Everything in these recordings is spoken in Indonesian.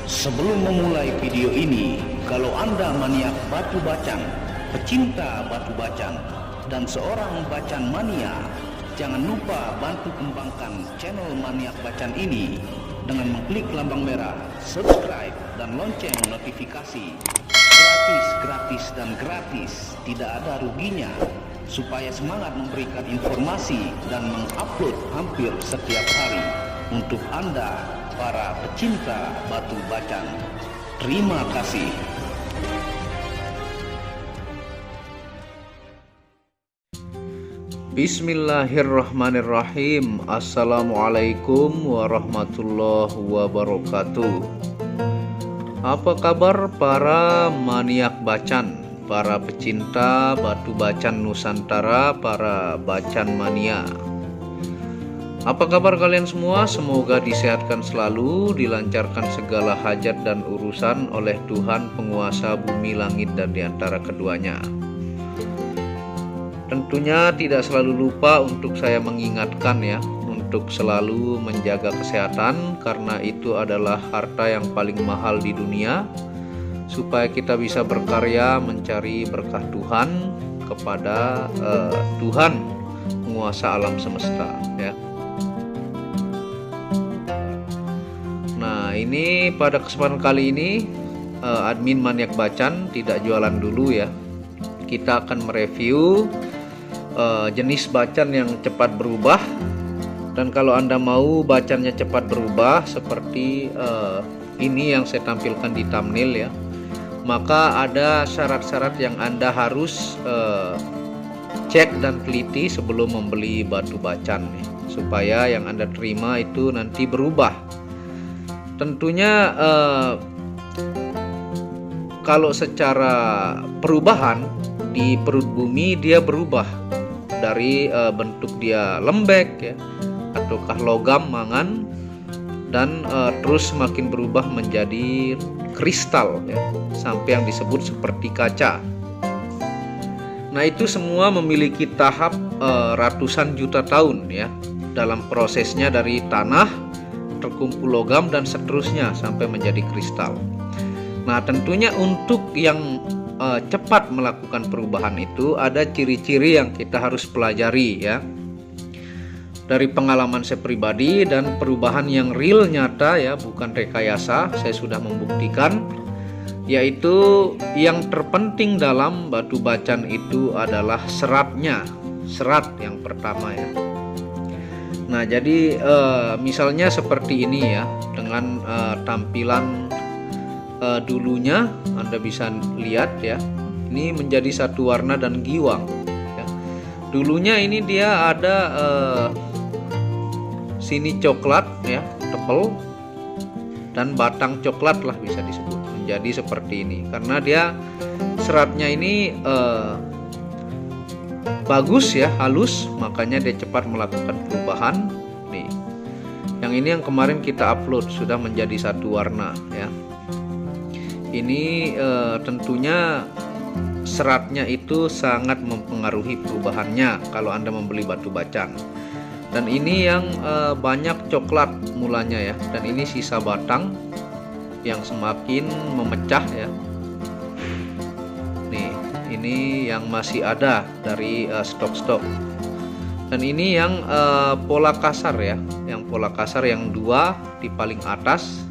Sebelum memulai video ini, kalau Anda maniak batu bacang, pecinta batu bacang, dan seorang bacan mania, jangan lupa bantu kembangkan channel Maniak Bacan ini dengan mengklik lambang merah, subscribe, dan lonceng notifikasi. Gratis dan gratis, tidak ada ruginya, supaya semangat memberikan informasi dan mengupload hampir setiap hari untuk Anda, para pecinta batu bacang. Terima kasih. Bismillahirrahmanirrahim. Assalamualaikum warahmatullahi wabarakatuh. Apa kabar para maniak bacan, para pecinta batu bacan Nusantara, para bacan mania? Apa kabar kalian semua? Semoga disehatkan selalu, dilancarkan segala hajat dan urusan oleh Tuhan penguasa bumi, langit, dan diantara keduanya. Tentunya tidak selalu lupa untuk saya mengingatkan ya, untuk selalu menjaga kesehatan, karena itu adalah harta yang paling mahal di dunia, supaya kita bisa berkarya mencari berkah Tuhan kepada Tuhan penguasa alam semesta ya. Nah, ini pada kesempatan kali ini admin Maniak Bacan tidak jualan dulu ya. Kita akan mereview jenis bacan yang cepat berubah. Dan kalau Anda mau bacannya cepat berubah seperti ini yang saya tampilkan di thumbnail ya, maka ada syarat-syarat yang Anda harus cek dan teliti sebelum membeli batu bacan ya, supaya yang Anda terima itu nanti berubah. Tentunya kalau secara perubahan di perut bumi dia berubah dari bentuk dia lembek ya, ataukah logam mangan, dan terus semakin berubah menjadi kristal ya, sampai yang disebut seperti kaca. Nah, itu semua memiliki tahap ratusan juta tahun ya, dalam prosesnya dari tanah terkumpul logam dan seterusnya sampai menjadi kristal. Nah, tentunya untuk yang cepat melakukan perubahan itu ada ciri-ciri yang kita harus pelajari ya. Dari pengalaman saya pribadi dan perubahan yang real nyata ya, bukan rekayasa, saya sudah membuktikan, yaitu yang terpenting dalam batu bacan itu adalah seratnya. Serat yang pertama ya. Nah, jadi misalnya seperti ini ya, dengan tampilan dulunya Anda bisa lihat ya, ini menjadi satu warna dan giwang ya. Dulunya ini dia ada sini coklat ya, tebal, dan batang coklat lah bisa disebut, menjadi seperti ini karena dia seratnya ini bagus ya, halus, makanya dia cepat melakukan perubahan. Nih, yang ini yang kemarin kita upload sudah menjadi satu warna ya. Ini tentunya seratnya itu sangat mempengaruhi perubahannya kalau Anda membeli batu bacan. Dan ini yang banyak coklat mulanya ya, dan ini sisa batang yang semakin memecah ya. Nih, ini yang masih ada dari stok-stok. Dan ini yang pola kasar ya, yang pola kasar yang dua di paling atas.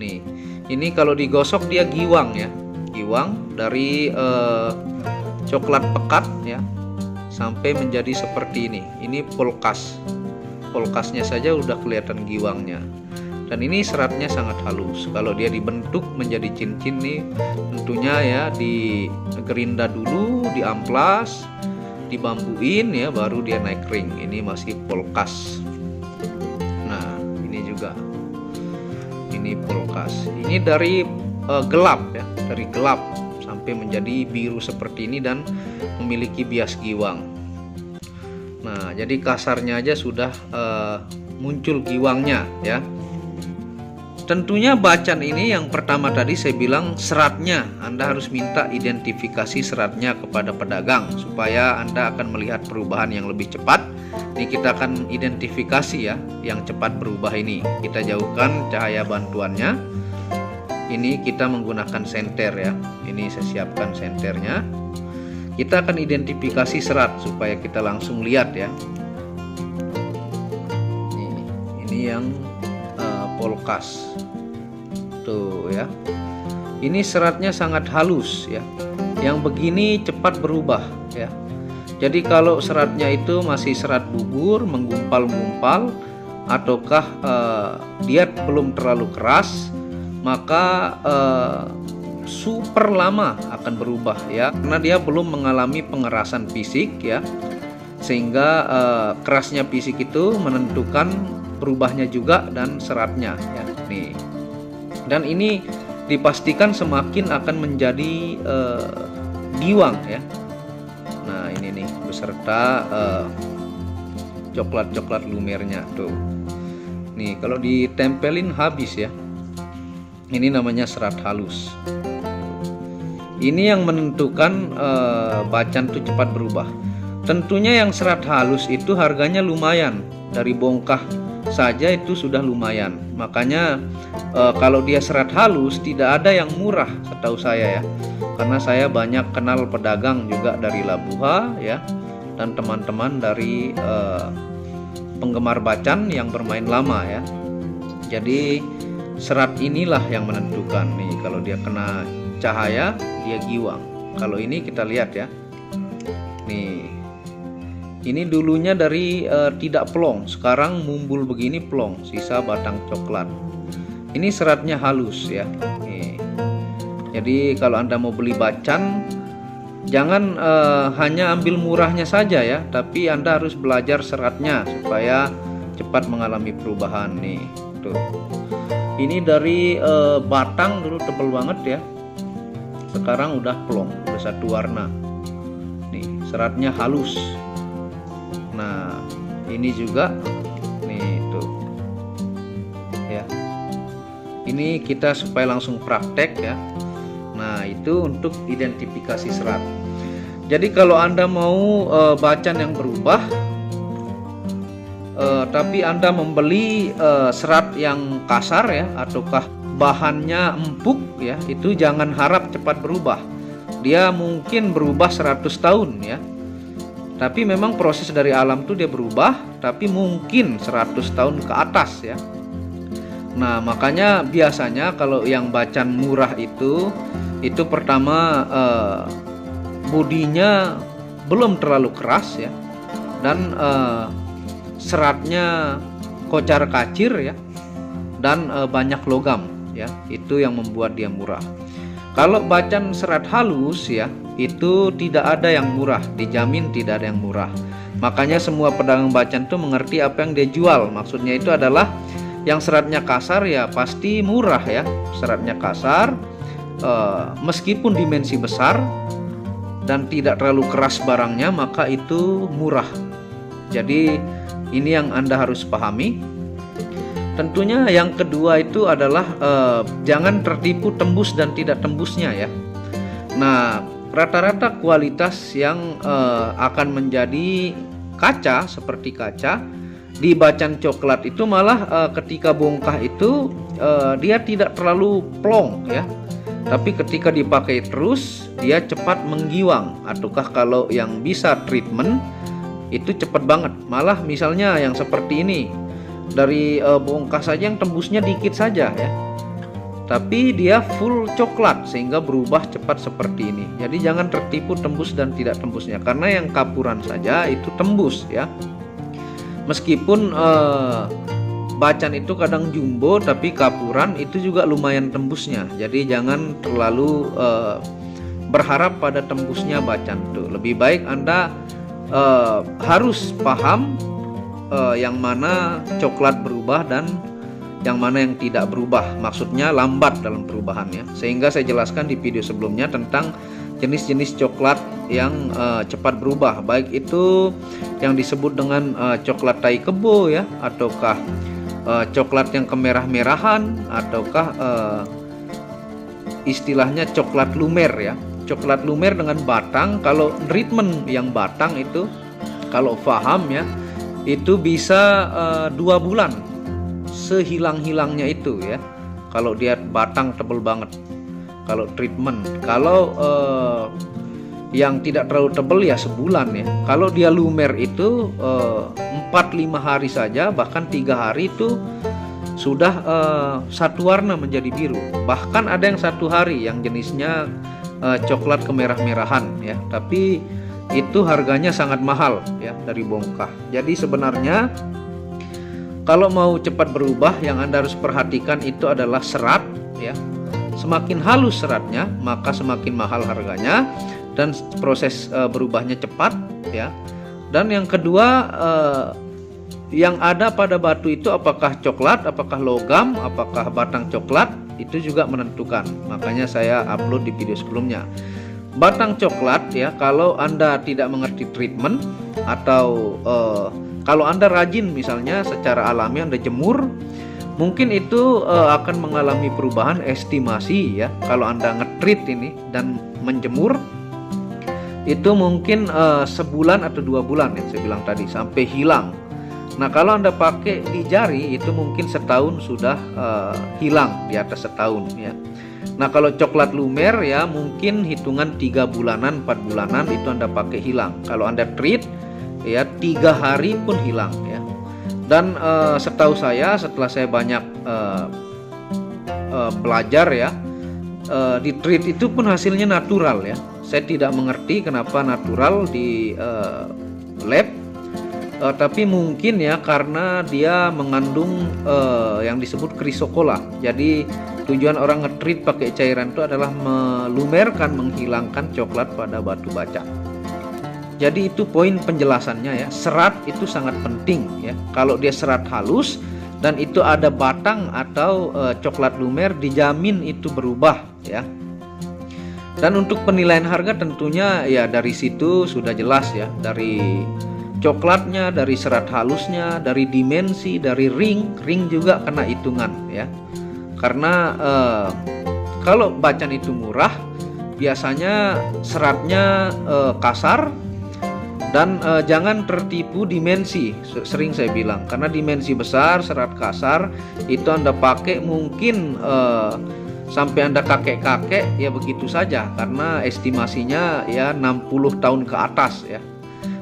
Nih, ini kalau digosok dia giwang ya, giwang dari coklat pekat ya, sampai menjadi seperti ini. Ini polkas, polkasnya saja udah kelihatan giwangnya. Dan ini seratnya sangat halus. Kalau dia dibentuk menjadi cincin nih, tentunya ya digerinda dulu, diamplas, dibambuin ya, baru dia naik ring. Ini masih polkas. Nah, ini juga, ini polkas. Ini dari gelap ya, dari gelap sampai menjadi biru seperti ini dan memiliki bias giwang. Nah, jadi kasarnya aja sudah muncul giwangnya ya. Tentunya bacan ini yang pertama tadi saya bilang seratnya, Anda harus minta identifikasi seratnya kepada pedagang supaya Anda akan melihat perubahan yang lebih cepat. Ini kita akan identifikasi ya, yang cepat berubah ini. Kita jauhkan cahaya bantuannya. Ini kita menggunakan senter ya. Ini saya siapkan senternya. Kita akan identifikasi serat supaya kita langsung lihat ya. Ini yang Polkas. Tuh ya. Ini seratnya sangat halus ya. Yang begini cepat berubah ya. Jadi kalau seratnya itu masih serat bubur, menggumpal-gumpal, ataukah dia belum terlalu keras, maka super lama akan berubah ya, karena dia belum mengalami pengerasan fisik ya, sehingga kerasnya fisik itu menentukan berubahnya juga dan seratnya ya. Nih, dan ini dipastikan semakin akan menjadi giwang ya. Nah ini nih beserta coklat-coklat lumernya tuh. Nih kalau ditempelin habis ya. Ini namanya serat halus. Ini yang menentukan bacan tuh cepat berubah. Tentunya yang serat halus itu harganya lumayan. Dari bongkah saja itu sudah lumayan. Makanya kalau dia serat halus tidak ada yang murah setahu saya ya. Karena saya banyak kenal pedagang juga dari Labuha ya, dan teman-teman dari penggemar bacan yang bermain lama ya. Jadi serat inilah yang menentukan. Nih kalau dia kena cahaya dia giwang. Kalau ini kita lihat ya. Nih, ini dulunya dari tidak plong, sekarang mumbul begini plong, sisa batang coklat. Ini seratnya halus ya. Nih. Jadi kalau Anda mau beli bacan, jangan hanya ambil murahnya saja ya, tapi Anda harus belajar seratnya supaya cepat mengalami perubahan. Nih tuh, ini dari batang dulu tebal banget ya, sekarang udah plong, udah satu warna. Nih seratnya halus. Nah ini juga nih tuh ya, ini kita supaya langsung praktek ya. Nah itu untuk identifikasi serat. Jadi kalau Anda mau bacan yang berubah, tapi Anda membeli serat yang kasar ya, ataukah bahannya empuk ya, itu jangan harap cepat berubah. Dia mungkin berubah 100 tahun ya. Tapi memang proses dari alam tuh dia berubah, tapi mungkin 100 tahun ke atas ya. Nah makanya biasanya kalau yang bacan murah itu pertama bodinya belum terlalu keras ya, dan seratnya kocar kacir ya, dan banyak logam ya, itu yang membuat dia murah. Kalau bacan serat halus ya, itu tidak ada yang murah, dijamin tidak ada yang murah. Makanya semua pedagang bacan tuh mengerti apa yang dia jual. Maksudnya itu adalah yang seratnya kasar ya pasti murah ya. Seratnya kasar, meskipun dimensi besar dan tidak terlalu keras barangnya, maka itu murah. Jadi ini yang Anda harus pahami. Tentunya yang kedua itu adalah jangan tertipu tembus dan tidak tembusnya ya. Nah rata-rata kualitas yang akan menjadi kaca, seperti kaca di bacan coklat itu malah ketika bongkah itu dia tidak terlalu plong ya, tapi ketika dipakai terus dia cepat menggiwang, ataukah kalau yang bisa treatment itu cepat banget. Malah misalnya yang seperti ini, dari bongkah saja yang tembusnya dikit saja ya, tapi dia full coklat sehingga berubah cepat seperti ini. Jadi jangan tertipu tembus dan tidak tembusnya, karena yang kapuran saja itu tembus ya. Meskipun bacan itu kadang jumbo, tapi kapuran itu juga lumayan tembusnya. Jadi jangan terlalu berharap pada tembusnya bacan tuh. Lebih baik Anda harus paham yang mana coklat berubah dan yang mana yang tidak berubah, maksudnya lambat dalam perubahannya. Sehingga saya jelaskan di video sebelumnya tentang jenis-jenis coklat yang cepat berubah, baik itu yang disebut dengan coklat tai kebo ya, ataukah coklat yang kemerah-merahan, ataukah istilahnya coklat lumer ya. Coklat lumer dengan batang, kalau treatment yang batang itu kalau paham ya, itu bisa 2 bulan sehilang-hilangnya itu ya. Kalau dia batang tebel banget, kalau treatment. Kalau yang tidak terlalu tebel ya sebulan ya. Kalau dia lumer itu 4-5 hari saja, bahkan 3 hari itu sudah satu warna menjadi biru. Bahkan ada yang 1 hari yang jenisnya coklat kemerah-merahan ya. Tapi itu harganya sangat mahal ya dari bongkah. Jadi sebenarnya kalau mau cepat berubah, yang Anda harus perhatikan itu adalah serat ya. Semakin halus seratnya, maka semakin mahal harganya dan proses berubahnya cepat ya. Dan yang kedua, yang ada pada batu itu apakah coklat, apakah logam, apakah batang coklat, itu juga menentukan. Makanya saya upload di video sebelumnya. Batang coklat ya, kalau Anda tidak mengerti treatment atau kalau Anda rajin misalnya secara alami Anda jemur, mungkin itu akan mengalami perubahan estimasi ya. Kalau Anda nge-treat ini dan menjemur, itu mungkin sebulan atau 2 bulan yang saya bilang tadi sampai hilang. Nah kalau Anda pakai di jari itu mungkin setahun sudah hilang, di atas setahun ya. Nah kalau coklat lumer ya mungkin hitungan 3 bulanan 4 bulanan itu Anda pakai hilang. Kalau Anda treat ya 3 hari pun hilang ya. Dan setahu saya setelah saya banyak belajar ya, di treat itu pun hasilnya natural ya. Saya tidak mengerti kenapa natural di lab, tapi mungkin ya karena dia mengandung yang disebut chrysocolla. Jadi tujuan orang nge-treat pakai cairan itu adalah melumerkan, menghilangkan coklat pada batu bacang. Jadi itu poin penjelasannya ya. Serat itu sangat penting ya. Kalau dia serat halus dan itu ada batang atau coklat lumer, dijamin itu berubah ya. Dan untuk penilaian harga tentunya ya dari situ sudah jelas ya, dari coklatnya, dari serat halusnya, dari dimensi, dari ring juga kena hitungan ya. Karena kalau bacaan itu murah, biasanya seratnya kasar. Dan jangan tertipu dimensi, sering saya bilang, karena dimensi besar, serat kasar itu Anda pakai mungkin sampai Anda kakek-kakek ya begitu saja, karena estimasinya ya 60 tahun ke atas ya.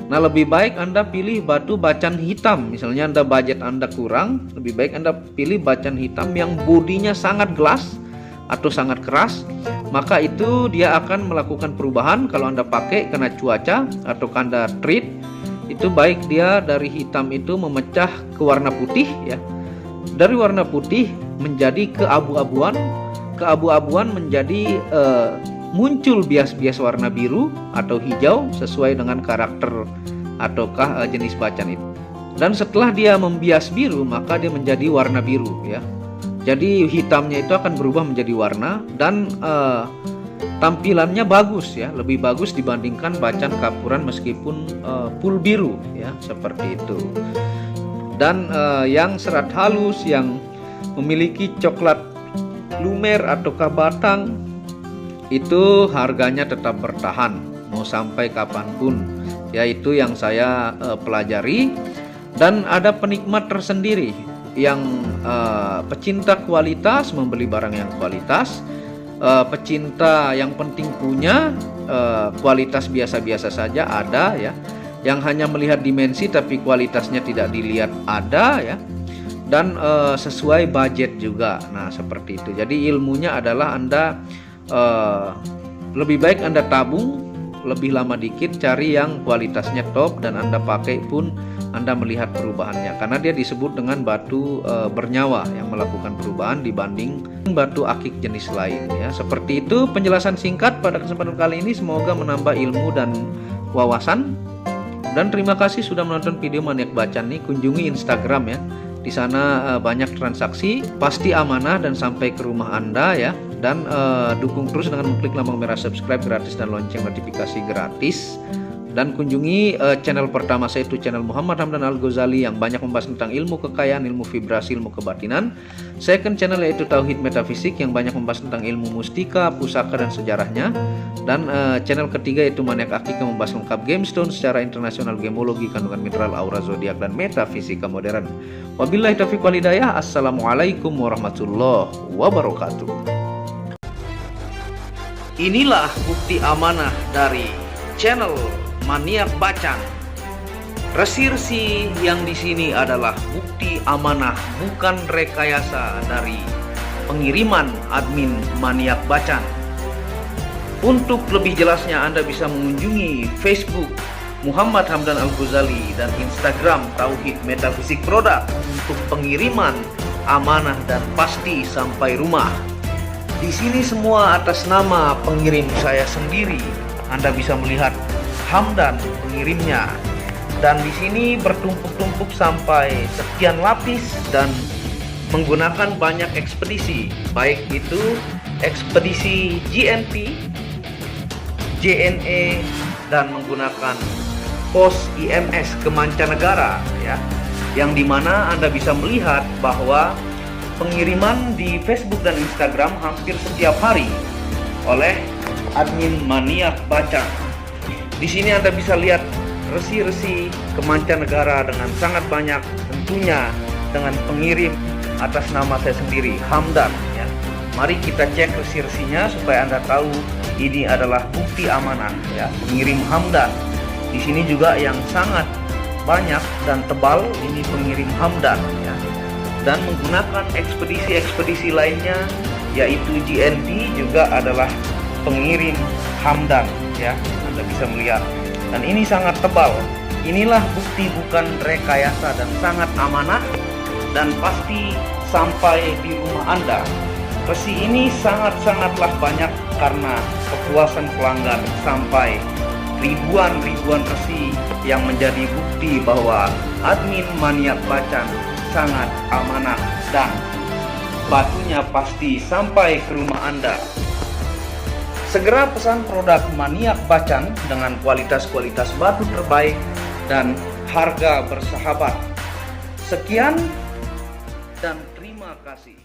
Nah lebih baik Anda pilih batu bacan hitam. Misalnya Anda budget Anda kurang, lebih baik Anda pilih bacan hitam yang bodinya sangat gelas atau sangat keras, maka itu dia akan melakukan perubahan. Kalau Anda pakai kena cuaca atau Anda treat, itu baik dia dari hitam itu memecah ke warna putih ya, dari warna putih menjadi keabu-abuan menjadi muncul bias-bias warna biru atau hijau sesuai dengan karakter ataukah jenis bacan itu. Dan setelah dia membias biru, maka dia menjadi warna biru ya. Jadi hitamnya itu akan berubah menjadi warna dan tampilannya bagus ya, lebih bagus dibandingkan bacan kapuran meskipun full biru ya, seperti itu. Dan yang serat halus yang memiliki coklat lumer ataukah batang itu harganya tetap bertahan mau sampai kapanpun, yaitu yang saya pelajari. Dan ada penikmat tersendiri yang pecinta kualitas, membeli barang yang kualitas, pecinta yang penting punya kualitas biasa-biasa saja ada ya, yang hanya melihat dimensi tapi kualitasnya tidak dilihat ada ya, dan sesuai budget juga. Nah seperti itu. Jadi ilmunya adalah Anda lebih baik Anda tabung lebih lama dikit, cari yang kualitasnya top dan Anda pakai pun Anda melihat perubahannya, karena dia disebut dengan batu bernyawa yang melakukan perubahan dibanding batu akik jenis lain ya. Seperti itu penjelasan singkat pada kesempatan kali ini, semoga menambah ilmu dan wawasan. Dan terima kasih sudah menonton video Maniak Bacan nih. Kunjungi Instagram ya, di sana banyak transaksi, pasti amanah dan sampai ke rumah Anda ya. Dan dukung terus dengan mengklik lambang merah subscribe gratis dan lonceng notifikasi gratis. Dan kunjungi channel pertama saya, itu channel Muhammad Hamdan Al-Ghazali, yang banyak membahas tentang ilmu kekayaan, ilmu vibrasi, ilmu kebatinan. Second channel yaitu Tauhid Metafisik, yang banyak membahas tentang ilmu mustika, pusaka, dan sejarahnya. Dan channel ketiga yaitu Maniak Akika, membahas lengkap gemstone secara internasional, gemologi, kandungan mineral, aura zodiak, dan metafisika modern. Wabillahi taufiq wal hidayah. Assalamualaikum warahmatullahi wabarakatuh. Inilah bukti amanah dari channel Maniak Bacan. Resi-resi yang di sini adalah bukti amanah, bukan rekayasa dari pengiriman admin Maniak Bacan. Untuk lebih jelasnya Anda bisa mengunjungi Facebook Muhammad Hamdan Al-Ghazali dan Instagram Tauhid Metafisik Produk untuk pengiriman amanah dan pasti sampai rumah. Di sini semua atas nama pengirim saya sendiri. Anda bisa melihat Hamdan pengirimnya, dan di sini bertumpuk-tumpuk sampai sekian lapis dan menggunakan banyak ekspedisi, baik itu ekspedisi GNP, JNE, dan menggunakan pos IMS ke mancanegara, ya, yang dimana Anda bisa melihat bahwa pengiriman di Facebook dan Instagram hampir setiap hari oleh admin Maniak Bacan. Di sini Anda bisa lihat resi-resi ke mancanegara dengan sangat banyak, tentunya dengan pengirim atas nama saya sendiri, Hamdan, ya. Mari kita cek resi-resinya supaya Anda tahu ini adalah bukti amanah, ya, pengirim Hamdan. Di sini juga yang sangat banyak dan tebal, ini pengirim Hamdan, ya. Dan menggunakan ekspedisi-ekspedisi lainnya yaitu GNP juga adalah pengirim Hamdan, ya. Anda bisa melihat, dan ini sangat tebal. Inilah bukti bukan rekayasa dan sangat amanah dan pasti sampai di rumah Anda. Resi ini sangat-sangatlah banyak karena kepuasan pelanggan sampai ribuan resi yang menjadi bukti bahwa admin Maniak Bacan sangat amanah dan batunya pasti sampai ke rumah Anda. Segera pesan produk Maniak Bacan dengan kualitas-kualitas batu terbaik dan harga bersahabat. Sekian dan terima kasih.